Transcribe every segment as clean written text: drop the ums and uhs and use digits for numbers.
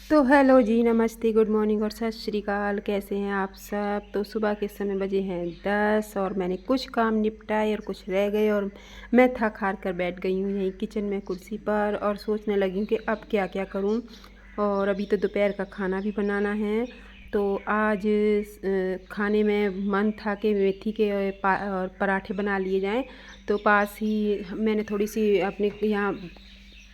तो हेलो जी, नमस्ते, good morning और सत श्री अकाल। कैसे हैं आप सब। तो सुबह के समय बजे हैं 10 और मैंने कुछ काम निपटाए और कुछ रह गए और मैं थक हार कर बैठ गई हूँ यहीं किचन में कुर्सी पर और सोचने लगी हूँ कि अब क्या क्या करूँ। और अभी तो दोपहर का खाना भी बनाना है। तो आज खाने में मन था कि मेथी के और पराठे बना लिए जाएं। तो पास ही मैंने थोड़ी सी अपने यहाँ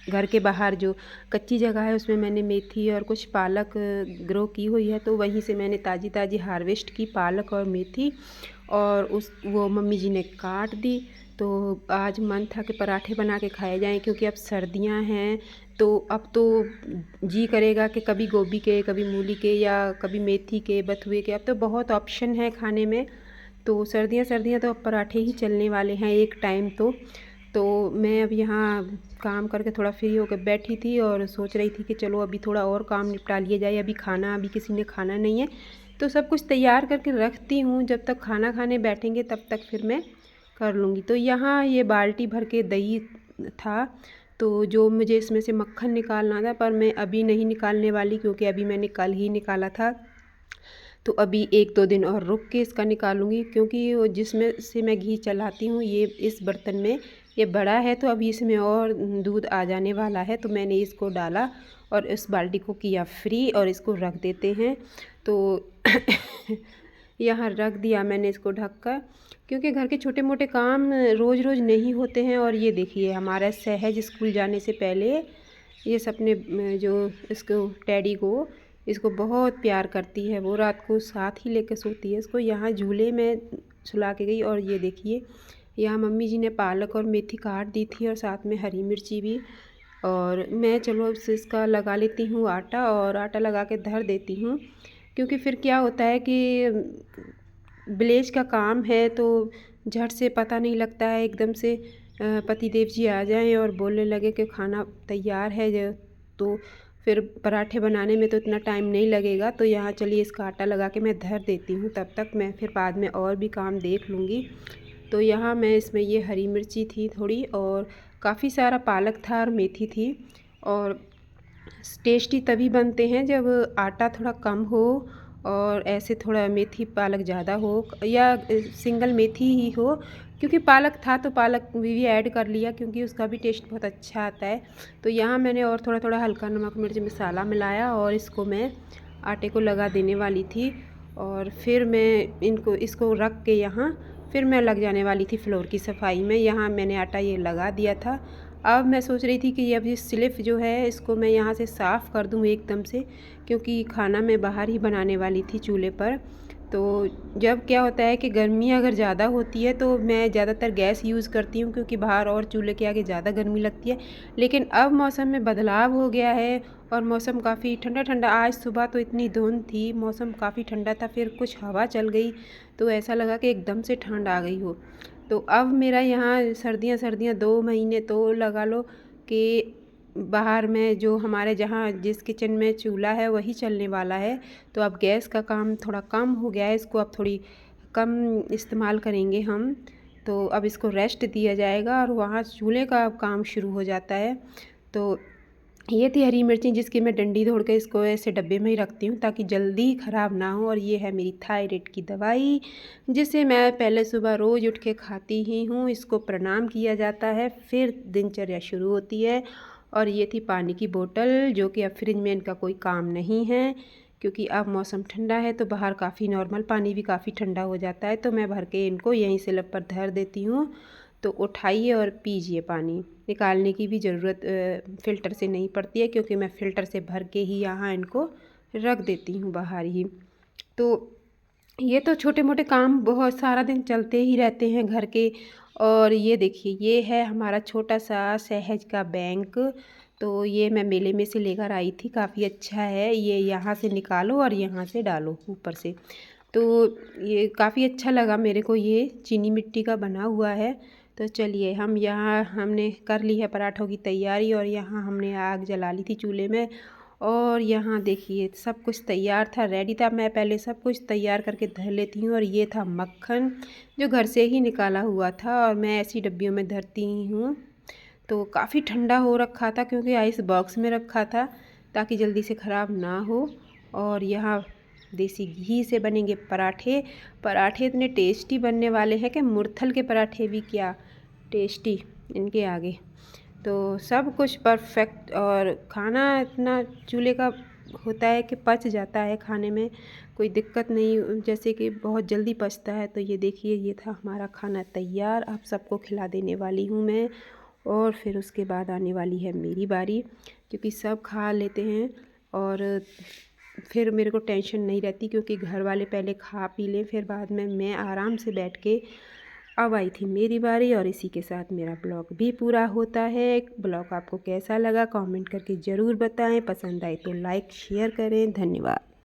घर के बाहर जो कच्ची जगह है उसमें मैंने मेथी और कुछ पालक ग्रो की हुई है। तो वहीं से मैंने ताज़ी ताज़ी हार्वेस्ट की पालक और मेथी और उस वो मम्मी जी ने काट दी। तो आज मन था कि पराठे बना के खाए जाएं क्योंकि अब सर्दियां हैं। तो अब तो जी करेगा कि कभी गोभी के, कभी मूली के या कभी मेथी के, बथुए के। अब तो बहुत ऑप्शन है खाने में। तो सर्दियां सर्दियां तो अब पराठे ही चलने वाले हैं एक टाइम। तो मैं अब यहाँ काम करके थोड़ा फ्री होकर बैठी थी और सोच रही थी कि चलो अभी थोड़ा और काम निपटा लिया जाए। अभी किसी ने खाना नहीं है तो सब कुछ तैयार करके रखती हूँ, जब तक खाना खाने बैठेंगे तब तक फिर मैं कर लूँगी। तो यहाँ ये बाल्टी भर के दही था, तो जो मुझे इसमें से मक्खन निकालना था पर मैं अभी नहीं निकालने वाली क्योंकि अभी मैंने कल ही निकाला था। तो अभी 1-2 दिन और रुक के इसका निकालूंगी क्योंकि वो जिसमें से मैं घी चलाती हूँ ये इस बर्तन में ये बड़ा है। तो अभी इसमें और दूध आ जाने वाला है। तो मैंने इसको डाला और इस बाल्टी को किया फ्री और इसको रख देते हैं। तो यहाँ रख दिया मैंने इसको ढक कर क्योंकि घर के छोटे मोटे काम रोज़ रोज़ नहीं होते हैं। और ये देखिए हमारा सहज स्कूल जाने से पहले ये सपने जो इसको टैडी को इसको बहुत प्यार करती है, वो रात को साथ ही लेकर सोती है। इसको यहाँ झूले में सुला के गई और ये देखिए यहाँ मम्मी जी ने पालक और मेथी काट दी थी और साथ में हरी मिर्ची भी। और मैं चलो इसका लगा लेती हूँ आटा और आटा लगा के धर देती हूँ क्योंकि फिर क्या होता है कि विलेज का काम है तो झट से पता नहीं लगता है। एकदम से पति देव जी आ जाएं और बोलने लगे कि खाना तैयार है तो फिर पराठे बनाने में तो इतना टाइम नहीं लगेगा। तो यहाँ चलिए इसका आटा लगा के मैं धर देती हूँ, तब तक मैं फिर बाद में और भी काम देख लूँगी। तो यहाँ मैं इसमें ये हरी मिर्ची थी थोड़ी और काफ़ी सारा पालक था और मेथी थी। और टेस्टी तभी बनते हैं जब आटा थोड़ा कम हो और ऐसे थोड़ा मेथी पालक ज़्यादा हो या सिंगल मेथी ही हो। क्योंकि पालक था तो पालक भी ऐड कर लिया क्योंकि उसका भी टेस्ट बहुत अच्छा आता है। तो यहाँ मैंने और थोड़ा थोड़ा हल्का नमक मिर्च मसाला मिलाया और इसको मैं आटे को लगा देने वाली थी। और फिर मैं इसको रख के यहाँ फिर मैं लग जाने वाली थी फ्लोर की सफाई में। यहाँ मैंने आटा ये लगा दिया था। अब मैं सोच रही थी कि ये अभी स्लिप जो है इसको मैं यहाँ से साफ़ कर दूँ एकदम से क्योंकि खाना मैं बाहर ही बनाने वाली थी चूल्हे पर। तो जब क्या होता है कि गर्मी अगर ज़्यादा होती है तो मैं ज़्यादातर गैस यूज़ करती हूँ क्योंकि बाहर और चूल्हे के आगे ज़्यादा गर्मी लगती है। लेकिन अब मौसम में बदलाव हो गया है और मौसम काफ़ी ठंडा ठंडा। आज सुबह तो इतनी धुंध थी, मौसम काफ़ी ठंडा था, फिर कुछ हवा चल गई तो ऐसा लगा कि एकदम से ठंड आ गई हो। तो अब मेरा यहाँ सर्दियाँ सर्दियाँ 2 महीने तो लगा लो कि बाहर में जो हमारे जहाँ जिस किचन में चूल्हा है वही चलने वाला है। तो अब गैस का काम थोड़ा कम हो गया है, इसको अब थोड़ी कम इस्तेमाल करेंगे हम। तो अब इसको रेस्ट दिया जाएगा और वहाँ चूल्हे का अब काम शुरू हो जाता है। तो ये थी हरी मिर्ची जिसकी मैं डंडी तोड़ के इसको ऐसे डब्बे में ही रखती हूँ ताकि जल्दी ख़राब ना हो। और ये है मेरी थायराइड की दवाई जिसे मैं पहले सुबह रोज़ उठ के खाती ही हूँ। इसको प्रणाम किया जाता है फिर दिनचर्या शुरू होती है। और ये थी पानी की बोतल जो कि अब फ्रिज में इनका कोई काम नहीं है क्योंकि अब मौसम ठंडा है तो बाहर काफ़ी नॉर्मल पानी भी काफ़ी ठंडा हो जाता है। तो मैं भर के इनको यहीं स्लैब पर धर देती हूँ। तो उठाइए और पीजिए पानी। निकालने की भी ज़रूरत फ़िल्टर से नहीं पड़ती है क्योंकि मैं फ़िल्टर से भर के ही यहाँ इनको रख देती हूँ बाहर ही। तो ये तो छोटे मोटे काम बहुत सारा दिन चलते ही रहते हैं घर के। और ये देखिए ये है हमारा छोटा सा सहज का बैंक। तो ये मैं मेले में से लेकर आई थी, काफ़ी अच्छा है। ये यहाँ से निकालो और यहाँ से डालो ऊपर से। तो ये काफ़ी अच्छा लगा मेरे को, ये चीनी मिट्टी का बना हुआ है। तो चलिए हम यहाँ हमने कर ली है पराठों की तैयारी और यहाँ हमने आग जला ली थी चूल्हे में। और यहाँ देखिए सब कुछ तैयार था, रेडी था। मैं पहले सब कुछ तैयार करके धर लेती हूँ। और ये था मक्खन जो घर से ही निकाला हुआ था और मैं ऐसी डब्बियों में धरती हूँ। तो काफ़ी ठंडा हो रखा था क्योंकि आइस बॉक्स में रखा था। ताकि जल्दी से ख़राब ना हो। और यहाँ देसी घी से बनेंगे पराठे। पराठे इतने टेस्टी बनने वाले हैं कि मुरथल के पराठे भी क्या टेस्टी इनके आगे। तो सब कुछ परफेक्ट, और खाना इतना चूल्हे का होता है कि पच जाता है, खाने में कोई दिक्कत नहीं, जैसे कि बहुत जल्दी पचता है। तो ये देखिए, ये था हमारा खाना तैयार। अब सबको खिला देने वाली हूँ मैं, और फिर उसके बाद आने वाली है मेरी बारी, क्योंकि सब खा लेते हैं और फिर मेरे को टेंशन नहीं रहती, क्योंकि घर वाले पहले खा पी लें, फिर बाद में मैं आराम से बैठ के। अब आई थी मेरी बारी, और इसी के साथ मेरा ब्लॉग भी पूरा होता है। ब्लॉग आपको कैसा लगा कमेंट करके ज़रूर बताएं। पसंद आए तो लाइक शेयर करें। धन्यवाद।